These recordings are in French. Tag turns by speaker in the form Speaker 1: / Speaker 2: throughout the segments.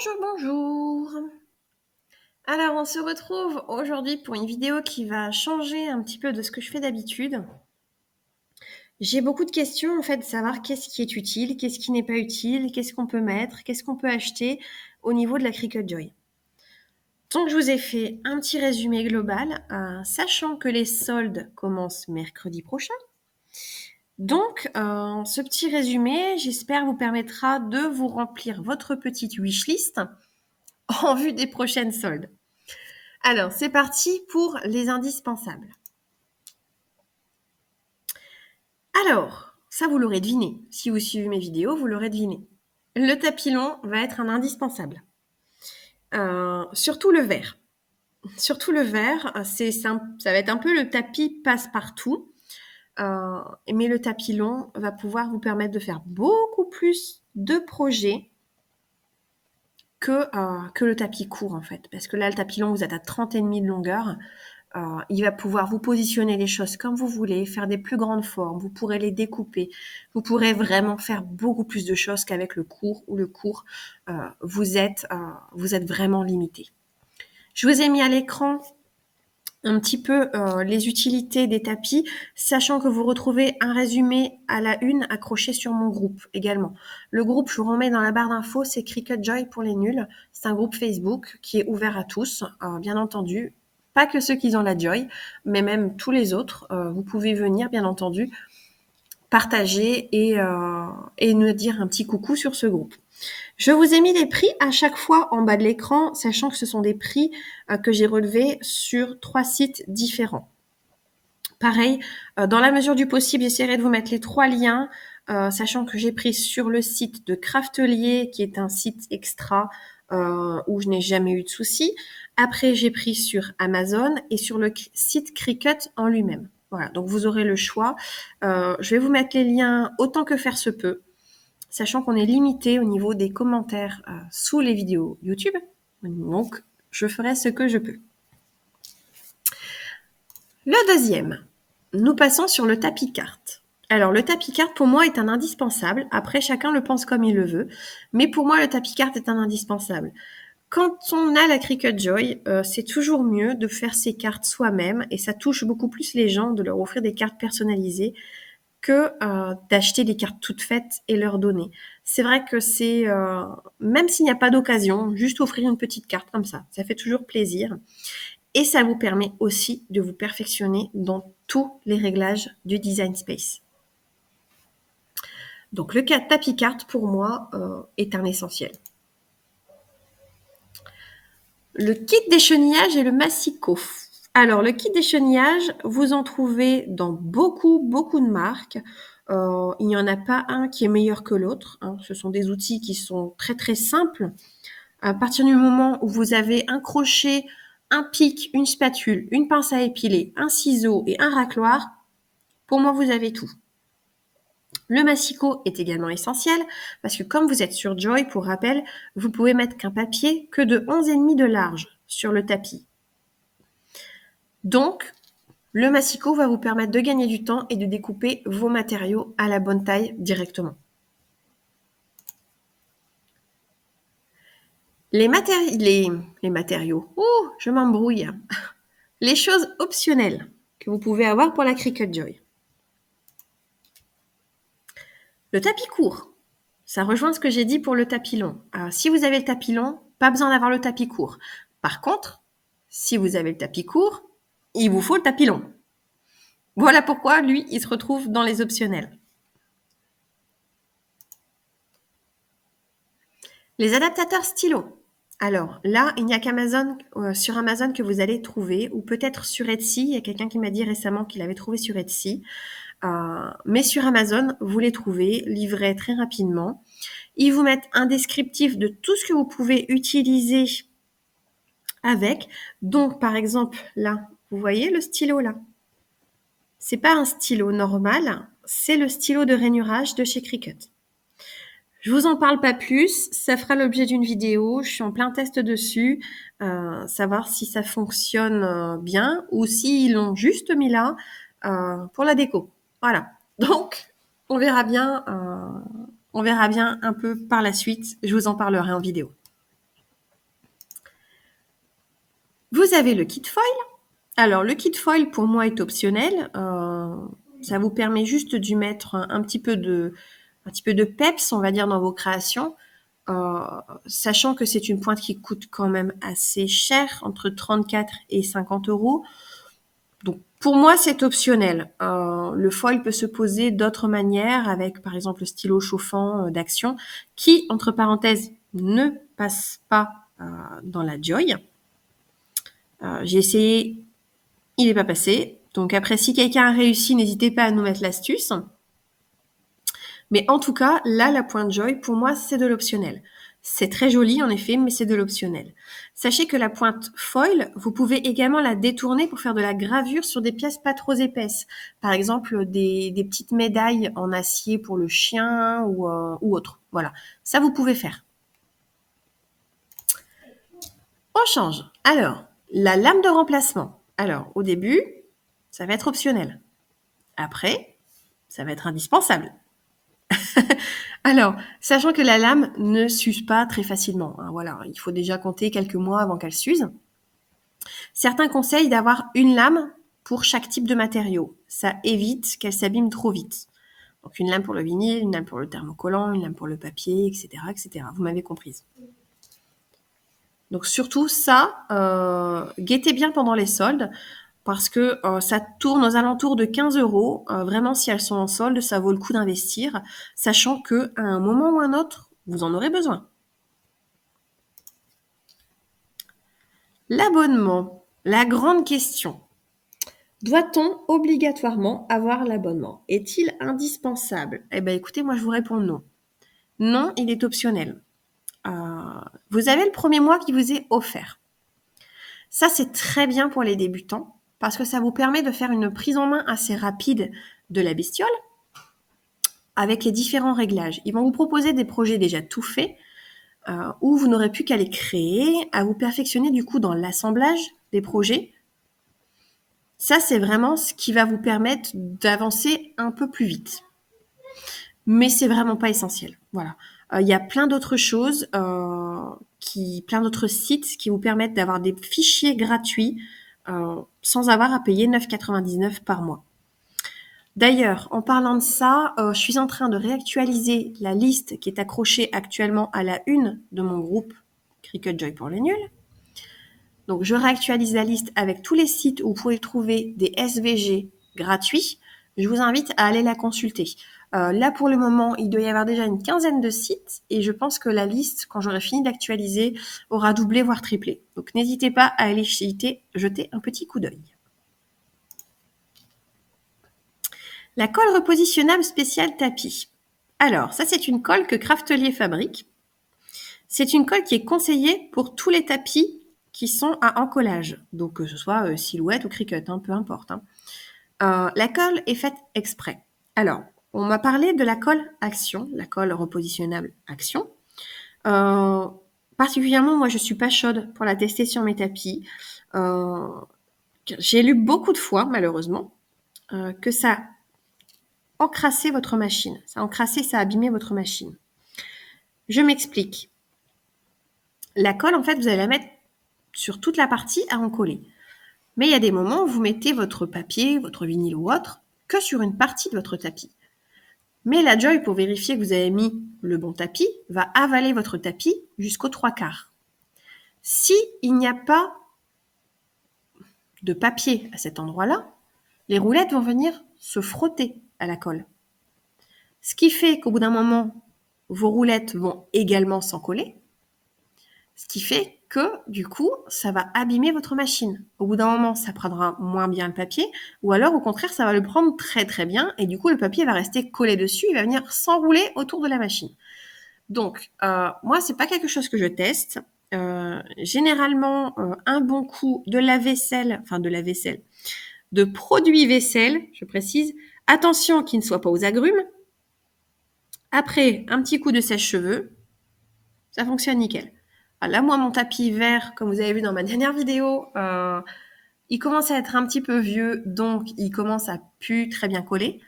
Speaker 1: Bonjour, bonjour. Alors, on se retrouve aujourd'hui pour une vidéo qui va changer un petit peu de ce que je fais d'habitude. J'ai beaucoup de questions, en fait, de savoir qu'est-ce qui est utile, qu'est-ce qui n'est pas utile, qu'est-ce qu'on peut mettre, qu'est-ce qu'on peut acheter au niveau de la Cricut Joy. Donc, je vous ai fait un petit résumé global, sachant que les soldes commencent mercredi prochain. Donc, ce petit résumé, j'espère, vous permettra de vous remplir votre petite wishlist en vue des prochaines soldes. Alors, c'est parti pour les indispensables. Alors, ça vous l'aurez deviné. Si vous suivez mes vidéos, vous l'aurez deviné. Le tapis long va être un indispensable. Surtout le vert. Surtout le vert, ça va être un peu le tapis passe-partout. Mais le tapis long va pouvoir vous permettre de faire beaucoup plus de projets que le tapis court, en fait. Parce que là, le tapis long, vous êtes à 30,5 de longueur. Il va pouvoir vous positionner les choses comme vous voulez, faire des plus grandes formes, vous pourrez les découper, vous pourrez vraiment faire beaucoup plus de choses qu'avec le court, où le court, vous êtes vraiment limité. Je vous ai mis à l'écran un petit peu les utilités des tapis, sachant que vous retrouvez un résumé à la une accroché sur mon groupe également. Le groupe, je vous remets dans la barre d'infos, c'est Cricut Joy pour les nuls. C'est un groupe Facebook qui est ouvert à tous, bien entendu. Pas que ceux qui ont la Joy, mais même tous les autres. Vous pouvez venir, bien entendu, partager et nous dire un petit coucou sur ce groupe. Je vous ai mis les prix à chaque fois en bas de l'écran, sachant que ce sont des prix que j'ai relevés sur 3 sites différents. Pareil, dans la mesure du possible, j'essaierai de vous mettre les 3 liens, sachant que j'ai pris sur le site de Craftelier, qui est un site extra où je n'ai jamais eu de soucis. Après, j'ai pris sur Amazon et sur le site Cricut en lui-même. Voilà, donc vous aurez le choix. Je vais vous mettre les liens autant que faire se peut, sachant qu'on est limité au niveau des commentaires sous les vidéos YouTube. Donc, je ferai ce que je peux. Le deuxième, nous passons sur le tapis carte. Alors, le tapis carte, pour moi, est un indispensable. Après, chacun le pense comme il le veut. Mais pour moi, le tapis carte est un indispensable. Quand on a la Cricut Joy, c'est toujours mieux de faire ses cartes soi-même. Et ça touche beaucoup plus les gens de leur offrir des cartes personnalisées que d'acheter des cartes toutes faites et leur donner. C'est vrai que c'est, même s'il n'y a pas d'occasion, juste offrir une petite carte comme ça fait toujours plaisir. Et ça vous permet aussi de vous perfectionner dans tous les réglages du Design Space. Donc le tapis carte, pour moi, est un essentiel. Le kit d'échenillage et le massicot. Alors, le kit d'échenillage, vous en trouvez dans beaucoup de marques. Il n'y en a pas un qui est meilleur que l'autre. Hein. Ce sont des outils qui sont très simples. À partir du moment où vous avez un crochet, un pic, une spatule, une pince à épiler, un ciseau et un racloir, pour moi, vous avez tout. Le massicot est également essentiel parce que comme vous êtes sur Joy, pour rappel, vous pouvez mettre qu'un papier que de 11,5 de large sur le tapis. Donc, le massicot va vous permettre de gagner du temps et de découper vos matériaux à la bonne taille directement. Les matériaux. Oh, je m'embrouille. Les choses optionnelles que vous pouvez avoir pour la Cricut Joy. Le tapis court. Ça rejoint ce que j'ai dit pour le tapis long. Alors, si vous avez le tapis long, pas besoin d'avoir le tapis court. Par contre, si vous avez le tapis court, il vous faut le tapis long. Voilà pourquoi, lui, il se retrouve dans les optionnels. Les adaptateurs stylo. Alors là, il n'y a qu'Amazon, sur Amazon que vous allez trouver, ou peut-être sur Etsy. Il y a quelqu'un qui m'a dit récemment qu'il avait trouvé sur Etsy. Mais sur Amazon, vous les trouvez, livrés très rapidement. Ils vous mettent un descriptif de tout ce que vous pouvez utiliser avec. Donc, par exemple, là, vous voyez le stylo là. C'est pas un stylo normal, c'est le stylo de rainurage de chez Cricut. Je vous en parle pas plus, ça fera l'objet d'une vidéo, je suis en plein test dessus, savoir si ça fonctionne bien ou s'ils l'ont juste mis là pour la déco. Voilà. Donc, on verra bien un peu par la suite, je vous en parlerai en vidéo. Vous avez le kit foil. Alors, le kit foil, pour moi, est optionnel. Ça vous permet juste d'y mettre un petit peu de peps, on va dire, dans vos créations. Sachant que c'est une pointe qui coûte quand même assez cher, entre 34 et 50 euros. Donc, pour moi, c'est optionnel. Le foil peut se poser d'autres manières, avec par exemple le stylo chauffant d'Action, qui, entre parenthèses, ne passe pas dans la Joy. J'ai essayé, il n'est pas passé. Donc après, si quelqu'un a réussi, n'hésitez pas à nous mettre l'astuce. Mais en tout cas, là, la pointe Joy, pour moi, c'est de l'optionnel. C'est très joli, en effet, mais c'est de l'optionnel. Sachez que la pointe foil, vous pouvez également la détourner pour faire de la gravure sur des pièces pas trop épaisses. Par exemple, des petites médailles en acier pour le chien ou autre. Voilà, ça vous pouvez faire. On change. Alors, la lame de remplacement. Alors, au début, ça va être optionnel. Après, ça va être indispensable. Alors, sachant que la lame ne s'use pas très facilement, hein, voilà, il faut déjà compter quelques mois avant qu'elle s'use. Certains conseillent d'avoir une lame pour chaque type de matériau. Ça évite qu'elle s'abîme trop vite. Donc une lame pour le vinyle, une lame pour le thermocollant, une lame pour le papier, etc., etc. Vous m'avez comprise. Donc surtout ça, guettez bien pendant les soldes parce que ça tourne aux alentours de 15 euros. Vraiment, si elles sont en solde, ça vaut le coup d'investir, sachant qu'à un moment ou un autre, vous en aurez besoin. L'abonnement, la grande question. Doit-on obligatoirement avoir l'abonnement? Est-il indispensable? Eh bien, écoutez, moi, je vous réponds non. Non, il est optionnel. Vous avez le premier mois qui vous est offert. Ça, c'est très bien pour les débutants parce que ça vous permet de faire une prise en main assez rapide de la bestiole avec les différents réglages. Ils vont vous proposer des projets déjà tout faits où vous n'aurez plus qu'à les créer, à vous perfectionner du coup dans l'assemblage des projets. Ça, c'est vraiment ce qui va vous permettre d'avancer un peu plus vite. Mais c'est vraiment pas essentiel. Voilà. Il y a plein d'autres choses, plein d'autres sites qui vous permettent d'avoir des fichiers gratuits sans avoir à payer 9,99 par mois. D'ailleurs, en parlant de ça, je suis en train de réactualiser la liste qui est accrochée actuellement à la une de mon groupe Cricut Joy pour les nuls. Donc, je réactualise la liste avec tous les sites où vous pouvez trouver des SVG gratuits. Je vous invite à aller la consulter. Là, pour le moment, il doit y avoir déjà une quinzaine de sites et je pense que la liste, quand j'aurai fini d'actualiser, aura doublé, voire triplé. Donc, n'hésitez pas à aller jeter un petit coup d'œil. La colle repositionnable spéciale tapis. Alors, ça, c'est une colle que Craftelier fabrique. C'est une colle qui est conseillée pour tous les tapis qui sont à encollage. Donc, que ce soit Silhouette ou Cricut, hein, peu importe. Hein. La colle est faite exprès. Alors, on m'a parlé de la colle Action, la colle repositionnable Action. Particulièrement, moi, je suis pas chaude pour la tester sur mes tapis. J'ai lu beaucoup de fois, malheureusement, que ça encrassait votre machine. Ça encrassait, ça abîmait votre machine. Je m'explique. La colle, en fait, vous allez la mettre sur toute la partie à encoller. Mais il y a des moments où vous mettez votre papier, votre vinyle ou autre, que sur une partie de votre tapis. Mais la Joy, pour vérifier que vous avez mis le bon tapis, va avaler votre tapis jusqu'aux 3/4. Si il n'y a pas de papier à cet endroit-là, les roulettes vont venir se frotter à la colle. Ce qui fait qu'au bout d'un moment, vos roulettes vont également s'encoller. Ce qui fait que, du coup, ça va abîmer votre machine. Au bout d'un moment, ça prendra moins bien le papier, ou alors, au contraire, ça va le prendre très très bien, et du coup, le papier va rester collé dessus, il va venir s'enrouler autour de la machine. Donc, moi, c'est pas quelque chose que je teste. Généralement, un bon coup de de produit vaisselle, je précise. Attention qu'il ne soit pas aux agrumes. Après, un petit coup de sèche-cheveux, ça fonctionne nickel. Là, moi, mon tapis vert, comme vous avez vu dans ma dernière vidéo, Il commence à être un petit peu vieux, donc il commence à plus très bien coller,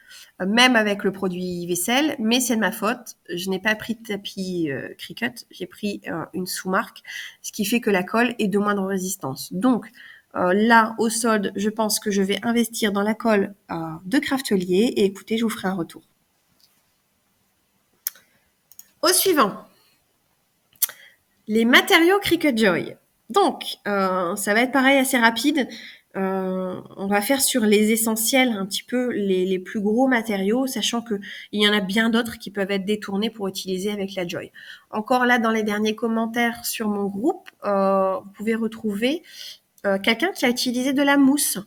Speaker 1: même avec le produit vaisselle, mais c'est de ma faute. Je n'ai pas pris de tapis Cricut, j'ai pris une sous-marque, ce qui fait que la colle est de moindre résistance. Donc là, au solde, je pense que je vais investir dans la colle de Craftelier et écoutez, je vous ferai un retour. Au suivant, les matériaux Cricut Joy. Donc, ça va être pareil, assez rapide. On va faire sur les essentiels, un petit peu les plus gros matériaux, sachant qu'il y en a bien d'autres qui peuvent être détournés pour utiliser avec la Joy. Encore là, dans les derniers commentaires sur mon groupe, vous pouvez retrouver quelqu'un qui a utilisé de la mousse.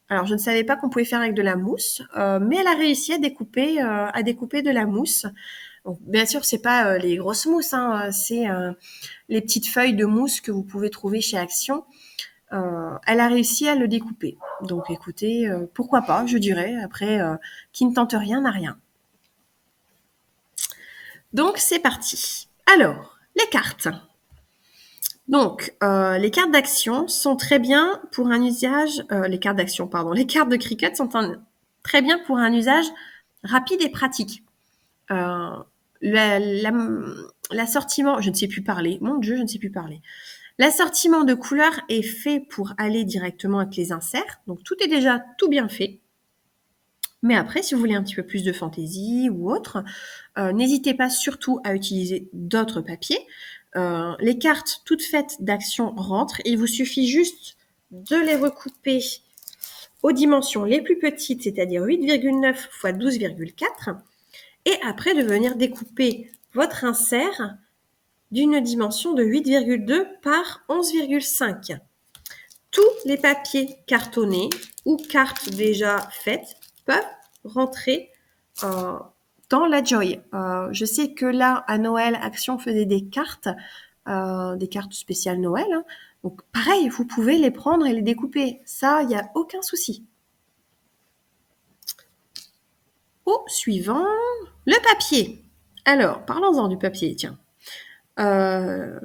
Speaker 1: Alors, je ne savais pas qu'on pouvait faire avec de la mousse, mais elle a réussi à découper de la mousse. Donc, bien sûr, c'est pas les grosses mousses, hein, c'est les petites feuilles de mousse que vous pouvez trouver chez Action. Elle a réussi à le découper. Donc, écoutez, pourquoi pas, je dirais. Après, qui ne tente rien n'a rien. Donc, c'est parti. Alors, les cartes. Donc, les cartes d'action sont très bien pour un usage. Les cartes d'action, pardon. Les cartes de Cricut sont très bien pour un usage rapide et pratique. L'assortiment, je ne sais plus parler. Mon Dieu, je ne sais plus parler. L'assortiment de couleurs est fait pour aller directement avec les inserts. Donc, tout est déjà tout bien fait. Mais après, si vous voulez un petit peu plus de fantaisie ou autre, n'hésitez pas surtout à utiliser d'autres papiers. Les cartes toutes faites d'action rentrent. Il vous suffit juste de les recouper aux dimensions les plus petites, c'est-à-dire 8,9 x 12,4. Et après, de venir découper votre insert d'une dimension de 8,2 par 11,5. Tous les papiers cartonnés ou cartes déjà faites peuvent rentrer dans la Joy. Je sais que là, à Noël, Action faisait des cartes spéciales Noël. Hein. Donc, pareil, vous pouvez les prendre et les découper. Ça, il n'y a aucun souci. Au suivant, le papier. Alors, parlons-en du papier, tiens. On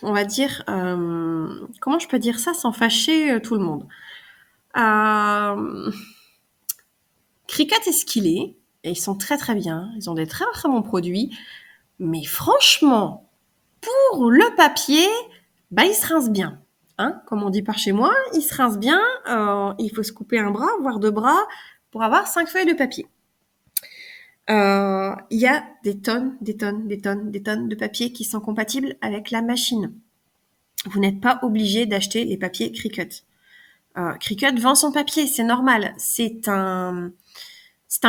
Speaker 1: va dire, comment je peux dire ça sans fâcher tout le monde. Cricut est ce qu'il est, et ils sont très très bien, ils ont des très très bons produits, mais franchement, pour le papier, il se rince bien. Hein, comme on dit par chez moi, il se rince bien, il faut se couper un bras, voire 2 bras, pour avoir 5 feuilles de papier. Il y a des tonnes de papier qui sont compatibles avec la machine. Vous n'êtes pas obligé d'acheter les papiers Cricut. Cricut vend son papier, c'est normal. C'est un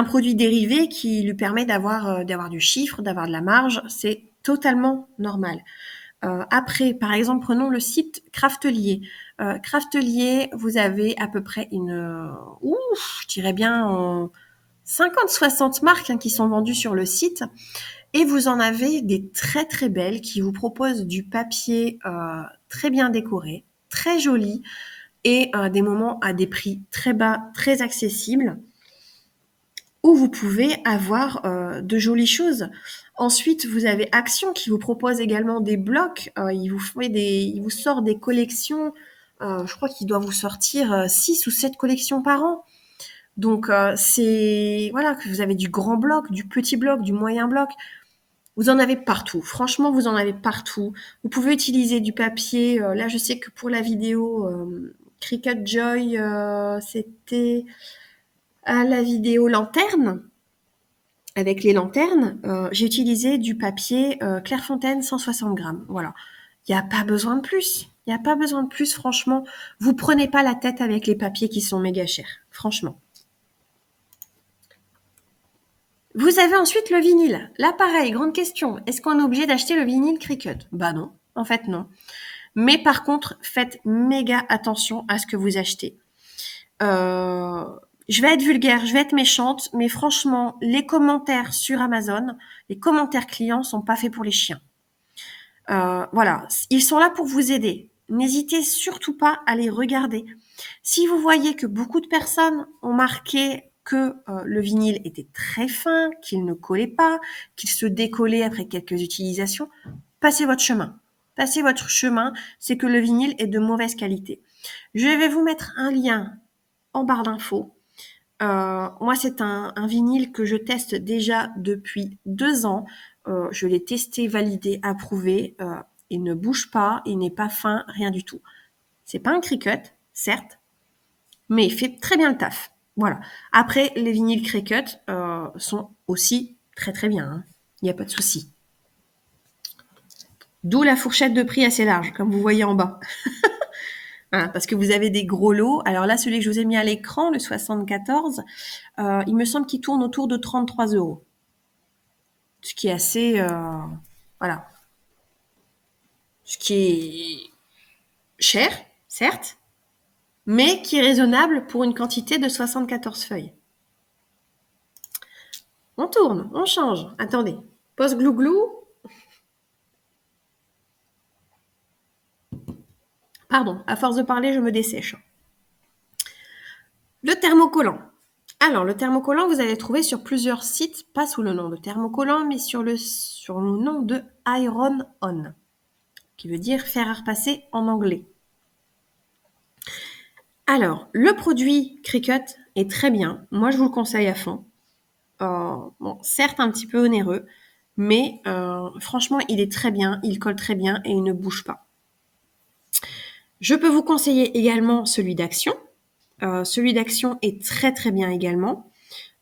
Speaker 1: produit dérivé qui lui permet d'avoir du chiffre, d'avoir de la marge. C'est totalement normal. Après, par exemple, prenons le site Craftelier. Craftelier, vous avez à peu près je dirais bien 50-60 marques qui sont vendues sur le site. Et vous en avez des très très belles qui vous proposent du papier très bien décoré, très joli et des moments à des prix très bas, très accessibles où vous pouvez avoir de jolies choses. Ensuite, vous avez Action qui vous propose également des blocs. Il vous sort des collections. Je crois qu'il doit vous sortir 6 ou 7 collections par an. Donc, que vous avez du grand bloc, du petit bloc, du moyen bloc. Vous en avez partout. Franchement, vous en avez partout. Vous pouvez utiliser du papier. Là, je sais que pour la vidéo Cricut Joy, c'était à la vidéo lanterne. Avec les lanternes, j'ai utilisé du papier Clairefontaine 160 grammes. Voilà. Il n'y a pas besoin de plus. Il n'y a pas besoin de plus, franchement. Vous prenez pas la tête avec les papiers qui sont méga chers. Franchement. Vous avez ensuite le vinyle. Là, pareil, grande question. Est-ce qu'on est obligé d'acheter le vinyle Cricut? Bah non, en fait non. Mais par contre, faites méga attention à ce que vous achetez. Je vais être vulgaire, je vais être méchante, mais franchement, les commentaires sur Amazon, les commentaires clients sont pas faits pour les chiens. Voilà, ils sont là pour vous aider. N'hésitez surtout pas à les regarder. Si vous voyez que beaucoup de personnes ont marqué que le vinyle était très fin, qu'il ne collait pas, qu'il se décollait après quelques utilisations, passez votre chemin. passez votre chemin, c'est que le vinyle est de mauvaise qualité. Je vais vous mettre un lien en barre d'infos. Moi, c'est un vinyle que je teste déjà depuis 2 ans. Je l'ai testé, validé, approuvé. Il ne bouge pas, il n'est pas fin, rien du tout. C'est pas un Cricut, certes, mais il fait très bien le taf. Voilà. Après, les vinyles Cricut sont aussi très très bien. Hein. Il n'y a pas de souci. D'où la fourchette de prix assez large, comme vous voyez en bas. Hein, parce que vous avez des gros lots. Alors là, celui que je vous ai mis à l'écran, le 74, il me semble qu'il tourne autour de 33 €. Ce qui est assez... voilà. Ce qui est cher, certes, mais qui est raisonnable pour une quantité de 74 feuilles. On tourne, on change. Attendez. Pose glou-glou. Pardon, à force de parler, je me dessèche. Le thermocollant. Alors, le thermocollant, vous allez le trouver sur plusieurs sites, pas sous le nom de thermocollant, mais sur le nom de Iron On, qui veut dire fer à repasser en anglais. Alors, le produit Cricut est très bien. Moi, je vous le conseille à fond. Bon, certes, un petit peu onéreux, mais franchement, il est très bien, il colle très bien et il ne bouge pas. Je peux vous conseiller également celui d'Action. Celui d'Action est très très bien également.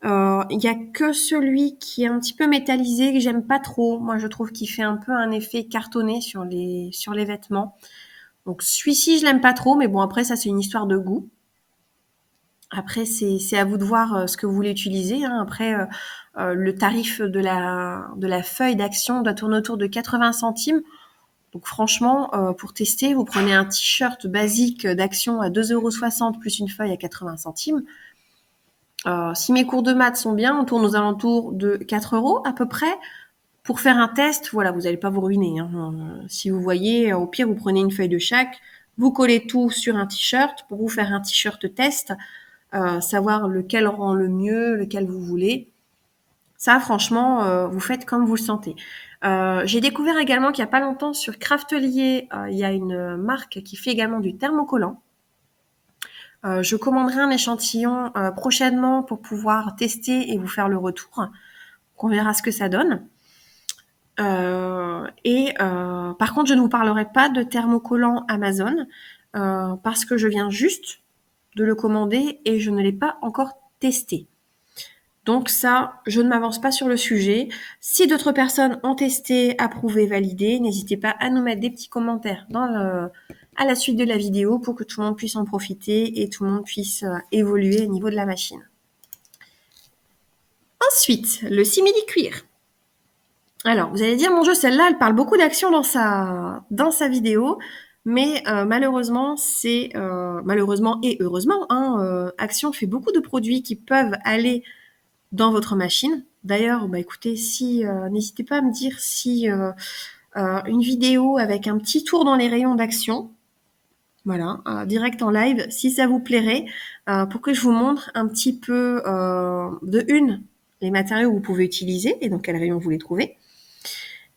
Speaker 1: Il y a que celui qui est un petit peu métallisé que j'aime pas trop. Moi, je trouve qu'il fait un peu un effet cartonné sur les vêtements. Donc celui-ci, je l'aime pas trop, mais bon, après ça, c'est une histoire de goût. Après, c'est à vous de voir ce que vous voulez utiliser. Hein. Après, le tarif de la feuille d'Action doit tourner autour de 80 centimes. Donc franchement, pour tester, vous prenez un t-shirt basique d'Action à 2,60 € plus une feuille à 80 centimes. Si mes cours de maths sont bien, on tourne aux alentours de 4 € à peu près. Pour faire un test, voilà, vous n'allez pas vous ruiner. Hein. Si vous voyez, au pire, vous prenez une feuille de chaque, vous collez tout sur un t-shirt pour vous faire un t-shirt test, savoir lequel rend le mieux, lequel vous voulez. Ça, franchement, vous faites comme vous le sentez. J'ai découvert également qu'il n'y a pas longtemps sur Craftelier, il y a une marque qui fait également du thermocollant. Je commanderai un échantillon prochainement pour pouvoir tester et vous faire le retour. On verra ce que ça donne. Par contre, je ne vous parlerai pas de thermocollant Amazon parce que je viens juste de le commander et je ne l'ai pas encore testé. Donc ça, je ne m'avance pas sur le sujet. Si d'autres personnes ont testé, approuvé, validé, n'hésitez pas à nous mettre des petits commentaires à la suite de la vidéo pour que tout le monde puisse en profiter et tout le monde puisse évoluer au niveau de la machine. Ensuite, le simili-cuir. Alors, vous allez dire, mon Dieu, celle-là, elle parle beaucoup d'action dans sa vidéo, mais malheureusement, malheureusement et heureusement, hein, Action fait beaucoup de produits qui peuvent aller dans votre machine. D'ailleurs, écoutez, n'hésitez pas à me dire si une vidéo avec un petit tour dans les rayons d'Action, voilà, direct en live, si ça vous plairait, pour que je vous montre un petit peu les matériaux que vous pouvez utiliser et dans quel rayon vous les trouvez.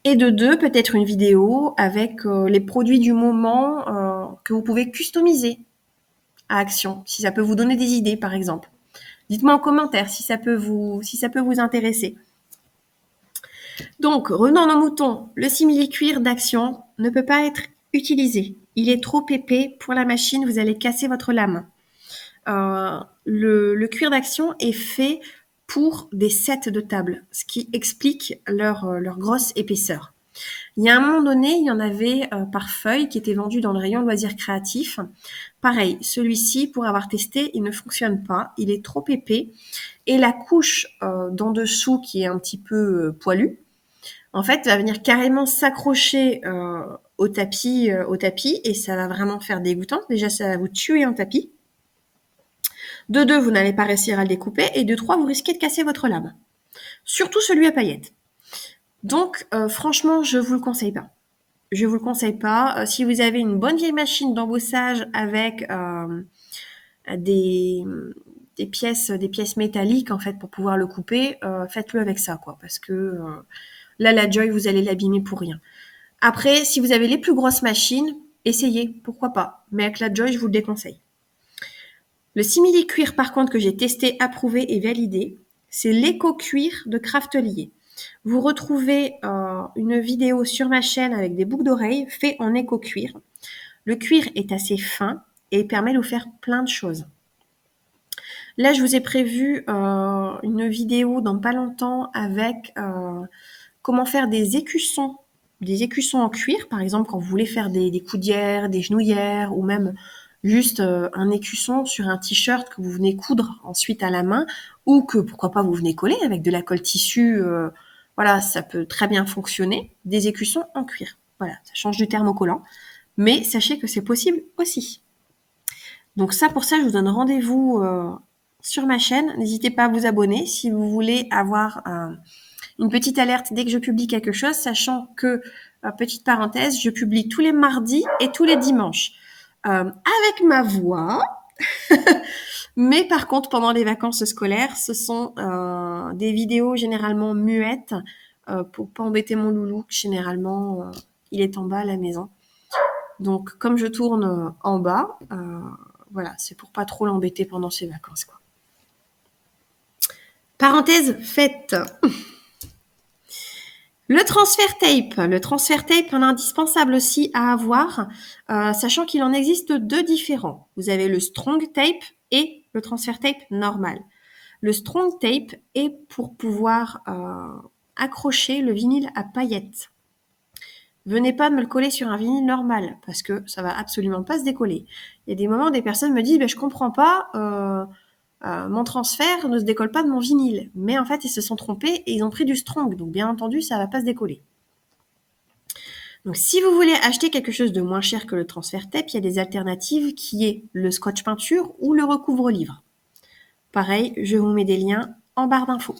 Speaker 1: Et de 2, peut-être une vidéo avec les produits du moment que vous pouvez customiser à Action, si ça peut vous donner des idées, par exemple. Dites-moi en commentaire si ça peut vous intéresser. Donc, revenons à nos moutons. Le simili-cuir d'Action ne peut pas être utilisé. Il est trop épais pour la machine, vous allez casser votre lame. Le cuir d'Action est fait pour des sets de table, ce qui explique leur grosse épaisseur. Il y a un moment donné, il y en avait par feuille qui était vendu dans le rayon loisirs créatifs. Pareil, celui-ci, pour avoir testé, il ne fonctionne pas. Il est trop épais. Et la couche d'en dessous, qui est un petit peu poilue, en fait, va venir carrément s'accrocher au tapis et ça va vraiment faire dégoûtant. Déjà, ça va vous tuer un tapis. De 2, vous n'allez pas réussir à le découper. Et de 3, vous risquez de casser votre lame. Surtout celui à paillettes. Donc, franchement, je vous le conseille pas. Je vous le conseille pas. Si vous avez une bonne vieille machine d'embossage avec des pièces métalliques en fait pour pouvoir le couper, faites-le avec ça quoi, parce que là la Joy vous allez l'abîmer pour rien. Après, si vous avez les plus grosses machines, essayez, pourquoi pas. Mais avec la Joy, je vous le déconseille. Le simili-cuir, par contre, que j'ai testé, approuvé et validé, c'est l'éco-cuir de Craftelier. Vous retrouvez une vidéo sur ma chaîne avec des boucles d'oreilles faites en éco-cuir. Le cuir est assez fin et permet de vous faire plein de choses. Là, je vous ai prévu une vidéo dans pas longtemps avec comment faire des écussons en cuir, par exemple quand vous voulez faire des coudières, des genouillères ou même juste un écusson sur un t-shirt que vous venez coudre ensuite à la main ou que pourquoi pas vous venez coller avec de la colle tissu. Voilà, ça peut très bien fonctionner. Des écussons en cuir. Voilà, ça change du thermocollant. Mais sachez que c'est possible aussi. Donc ça, pour ça, je vous donne rendez-vous sur ma chaîne. N'hésitez pas à vous abonner si vous voulez avoir une petite alerte dès que je publie quelque chose, sachant que, petite parenthèse, je publie tous les mardis et tous les dimanches. Avec ma voix. Mais par contre, pendant les vacances scolaires, ce sont des vidéos généralement muettes pour pas embêter mon loulou. Généralement, il est en bas à la maison. Donc, comme je tourne en bas, voilà, c'est pour pas trop l'embêter pendant ses vacances, quoi. Parenthèse faite. Le transfert tape. Le transfert tape, un indispensable aussi à avoir, sachant qu'il en existe deux différents. Vous avez le strong tape et le transfert tape normal. Le strong tape est pour pouvoir accrocher le vinyle à paillettes. Venez pas me le coller sur un vinyle normal parce que ça va absolument pas se décoller. Il y a des moments où des personnes me disent je comprends pas, mon transfert ne se décolle pas de mon vinyle. Mais en fait, ils se sont trompés et ils ont pris du strong. Donc bien entendu, ça va pas se décoller. Donc si vous voulez acheter quelque chose de moins cher que le transfert tape, il y a des alternatives qui est le scotch peinture ou le recouvre-livre. Pareil, je vous mets des liens en barre d'infos.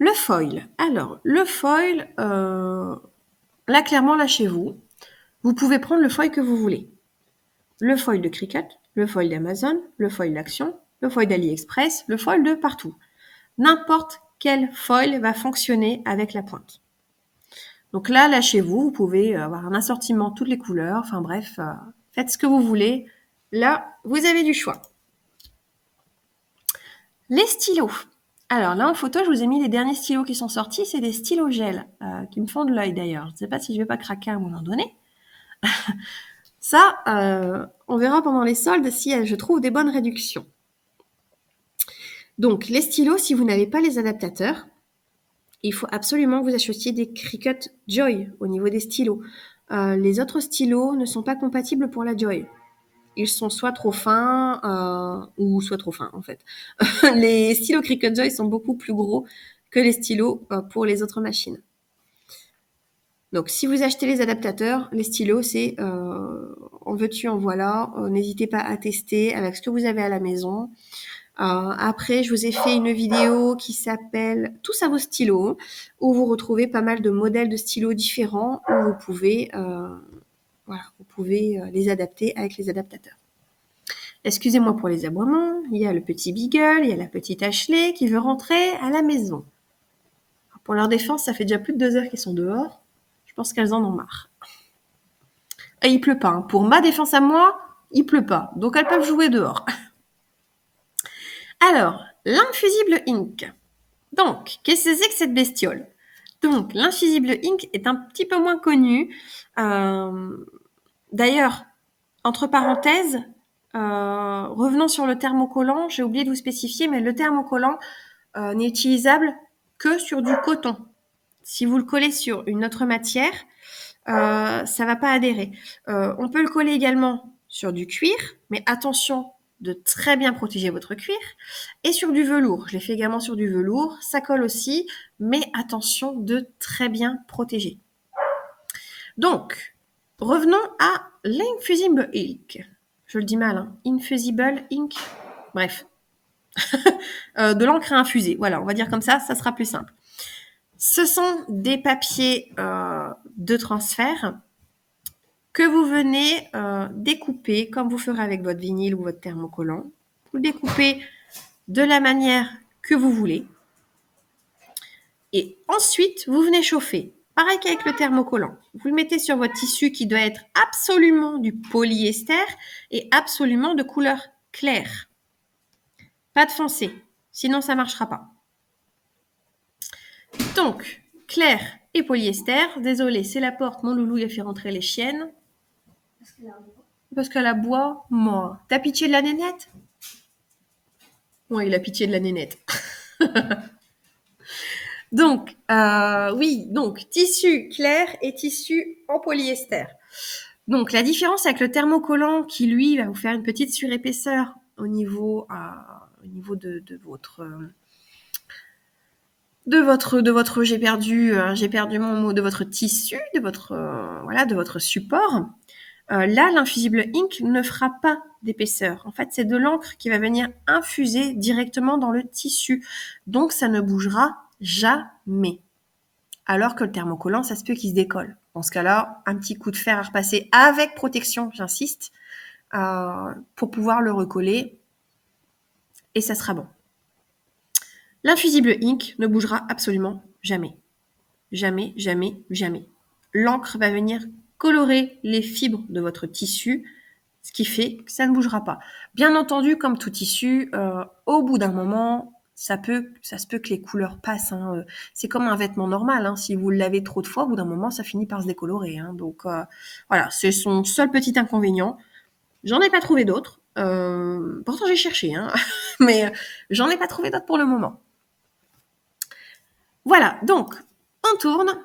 Speaker 1: Le foil. Alors, le foil, là, clairement, lâchez-vous. Vous pouvez prendre le foil que vous voulez. Le foil de Cricut, le foil d'Amazon, le foil d'Action, le foil d'AliExpress, le foil de partout. N'importe quel foil va fonctionner avec la pointe. Donc là, lâchez-vous. Vous pouvez avoir un assortiment, toutes les couleurs. Enfin bref, faites ce que vous voulez. Là, vous avez du choix. Les stylos. Alors là, en photo, je vous ai mis les derniers stylos qui sont sortis. C'est des stylos gel qui me font de l'œil d'ailleurs. Je ne sais pas si je vais pas craquer à un moment donné. Ça, on verra pendant les soldes si je trouve des bonnes réductions. Donc, les stylos, si vous n'avez pas les adaptateurs, il faut absolument que vous achetiez des Cricut Joy au niveau des stylos. Les autres stylos ne sont pas compatibles pour la Joy. Ils sont soit trop fins ou soit trop fins en fait. Les stylos Cricut Joy sont beaucoup plus gros que les stylos pour les autres machines. Donc si vous achetez les adaptateurs, les stylos c'est en veux-tu en voilà. N'hésitez pas à tester avec ce que vous avez à la maison. Après, je vous ai fait une vidéo qui s'appelle « Tous à vos stylos » où vous retrouvez pas mal de modèles de stylos différents où vous pouvez les adapter avec les adaptateurs. Excusez-moi pour les aboiements, il y a le petit Beagle, il y a la petite Ashley qui veut rentrer à la maison. Alors pour leur défense, ça fait déjà plus de 2 heures qu'ils sont dehors. Je pense qu'elles en ont marre. Et il pleut pas. Hein. Pour ma défense à moi, il pleut pas. Donc elles peuvent jouer dehors. Alors, l'infusible ink. Donc, qu'est-ce que c'est que cette bestiole? Donc, l'infusible ink est un petit peu moins connu. D'ailleurs, entre parenthèses, revenons sur le thermocollant. J'ai oublié de vous spécifier, mais le thermocollant n'est utilisable que sur du coton. Si vous le collez sur une autre matière, ça va pas adhérer. On peut le coller également sur du cuir, mais attention de très bien protéger votre cuir. Et sur du velours. Je l'ai fait également sur du velours. Ça colle aussi, mais attention de très bien protéger. Donc, revenons à l'infusible ink. Je le dis mal, hein. Infusible ink. Bref. De l'encre à infuser. Voilà, on va dire comme ça sera plus simple. Ce sont des papiers de transfert que vous venez découper comme vous ferez avec votre vinyle ou votre thermocollant. Vous le découpez de la manière que vous voulez. Et ensuite, vous venez chauffer. Pareil qu'avec le thermocollant. Vous le mettez sur votre tissu qui doit être absolument du polyester et absolument de couleur claire. Pas de foncé, sinon ça ne marchera pas. Donc, clair et polyester. Désolée, c'est la porte, mon loulou il a fait rentrer les chiennes. Parce qu'elle aboie, moi. T'as pitié de la nénette? Ouais, il a pitié de la nénette. Donc, oui, donc tissu clair et tissu en polyester. Donc, la différence avec le thermocollant qui, lui, va vous faire une petite surépaisseur au niveau de votre j'ai perdu mon mot, de votre tissu, de votre support. Là, l'infusible ink ne fera pas d'épaisseur. En fait, c'est de l'encre qui va venir infuser directement dans le tissu. Donc, ça ne bougera jamais. Alors que le thermocollant, ça se peut qu'il se décolle. Dans ce cas-là, un petit coup de fer à repasser avec protection, j'insiste, pour pouvoir le recoller. Et ça sera bon. L'infusible ink ne bougera absolument jamais. Jamais, jamais, jamais. L'encre va venir colorer les fibres de votre tissu, ce qui fait que ça ne bougera pas. Bien entendu, comme tout tissu, au bout d'un moment, ça se peut que les couleurs passent. Hein. C'est comme un vêtement normal. Hein. Si vous le lavez trop de fois, au bout d'un moment, ça finit par se décolorer. Hein. Donc voilà, c'est son seul petit inconvénient. J'en ai pas trouvé d'autres. Pourtant, j'ai cherché, hein. Mais j'en ai pas trouvé d'autres pour le moment. Voilà, donc on tourne.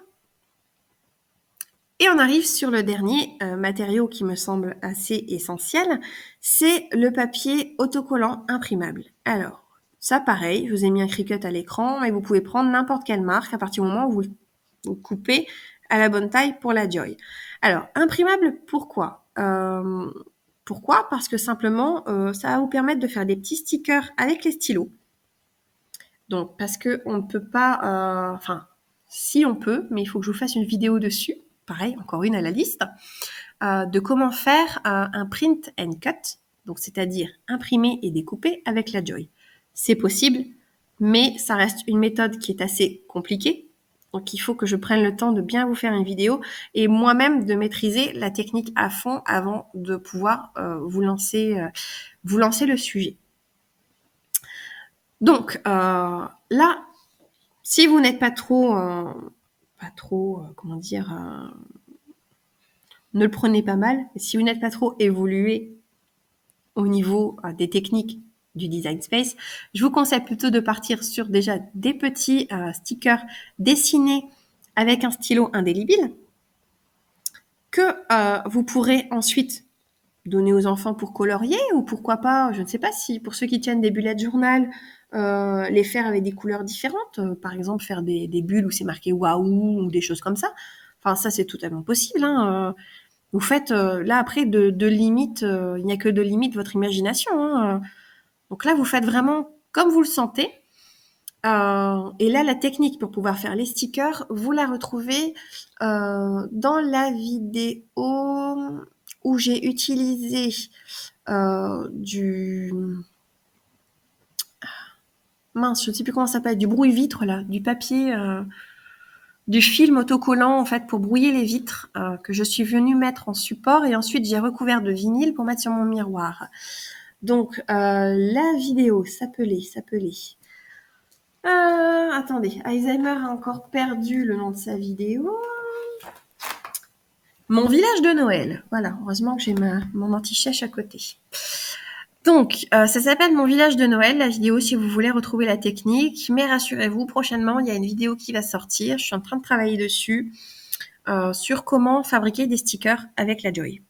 Speaker 1: Et on arrive sur le dernier matériau qui me semble assez essentiel, c'est le papier autocollant imprimable. Alors, ça pareil, je vous ai mis un Cricut à l'écran et vous pouvez prendre n'importe quelle marque à partir du moment où vous coupez à la bonne taille pour la Joy. Alors, imprimable, pourquoi Pourquoi? Parce que simplement, ça va vous permettre de faire des petits stickers avec les stylos. Donc, parce que on ne peut pas... si on peut, mais il faut que je vous fasse une vidéo dessus. Pareil, encore une à la liste, de comment faire un print and cut, donc c'est-à-dire imprimer et découper avec la Joy. C'est possible, mais ça reste une méthode qui est assez compliquée. Donc il faut que je prenne le temps de bien vous faire une vidéo et moi-même de maîtriser la technique à fond avant de pouvoir vous lancer le sujet. Donc là, si vous n'êtes pas trop ne le prenez pas mal. Si vous n'êtes pas trop évolué au niveau des techniques du design space, je vous conseille plutôt de partir sur déjà des petits stickers dessinés avec un stylo indélébile que vous pourrez ensuite donner aux enfants pour colorier ou pourquoi pas, je ne sais pas si pour ceux qui tiennent des bullet journal, les faire avec des couleurs différentes, par exemple faire des bulles où c'est marqué waouh ou des choses comme ça. Enfin ça c'est totalement possible. Hein. Vous faites là après de limite, il n'y a que de limite votre imagination. Hein. Donc là vous faites vraiment comme vous le sentez. Et là la technique pour pouvoir faire les stickers, vous la retrouvez dans la vidéo où j'ai utilisé mince, je ne sais plus comment ça s'appelle, du brouille-vitre là, du papier, du film autocollant en fait pour brouiller les vitres que je suis venue mettre en support et ensuite j'ai recouvert de vinyle pour mettre sur mon miroir. Donc la vidéo s'appelait. Attendez, Alzheimer a encore perdu le nom de sa vidéo. Mon village de Noël. Voilà, heureusement que j'ai mon anti-chèche à côté. Donc, ça s'appelle Mon village de Noël, la vidéo, si vous voulez retrouver la technique. Mais rassurez-vous, prochainement, il y a une vidéo qui va sortir. Je suis en train de travailler dessus sur comment fabriquer des stickers avec la Joy.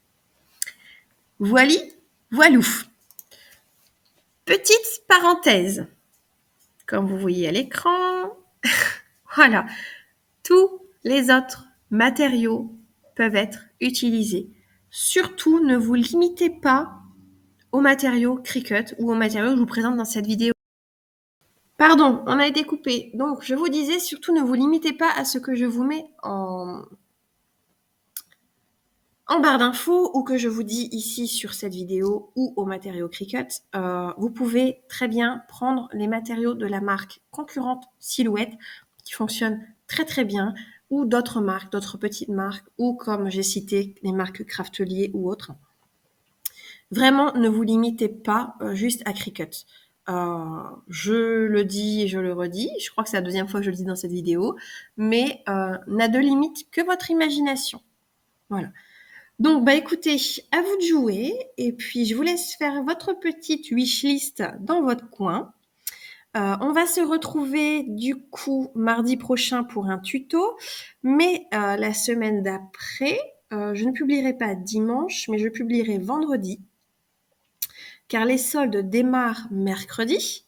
Speaker 1: Voilou. Petite parenthèse. Comme vous voyez à l'écran, voilà. Tous les autres matériaux peuvent être utilisés. Surtout, ne vous limitez pas aux matériaux Cricut ou aux matériaux que je vous présente dans cette vidéo. Pardon, on a été coupé. Donc, je vous disais, surtout ne vous limitez pas à ce que je vous mets en barre d'infos ou que je vous dis ici sur cette vidéo ou aux matériaux Cricut. Vous pouvez très bien prendre les matériaux de la marque concurrente Silhouette qui fonctionnent très très bien, ou d'autres marques, d'autres petites marques, ou comme j'ai cité, les marques Craftelier ou autres. Vraiment, ne vous limitez pas juste à Cricut. Je le dis et je le redis, je crois que c'est la deuxième fois que je le dis dans cette vidéo, mais n'a de limite que votre imagination. Voilà. Donc, bah écoutez, à vous de jouer, et puis je vous laisse faire votre petite wishlist dans votre coin. On va se retrouver du coup mardi prochain pour un tuto, mais la semaine d'après, je ne publierai pas dimanche, mais je publierai vendredi, car les soldes démarrent mercredi,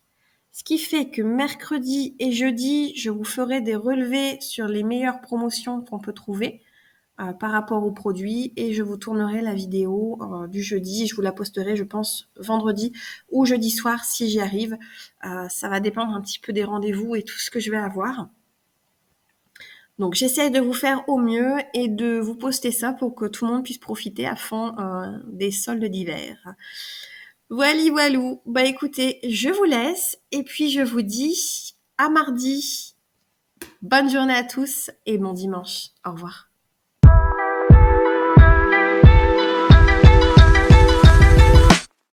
Speaker 1: ce qui fait que mercredi et jeudi, je vous ferai des relevés sur les meilleures promotions qu'on peut trouver par rapport aux produits, et je vous tournerai la vidéo du jeudi. Je vous la posterai, je pense, vendredi ou jeudi soir si j'y arrive. Ça va dépendre un petit peu des rendez-vous et tout ce que je vais avoir. Donc j'essaie de vous faire au mieux et de vous poster ça pour que tout le monde puisse profiter à fond des soldes d'hiver. Voili voilou. Bah écoutez, je vous laisse et puis je vous dis à mardi. Bonne journée à tous et bon dimanche. Au revoir.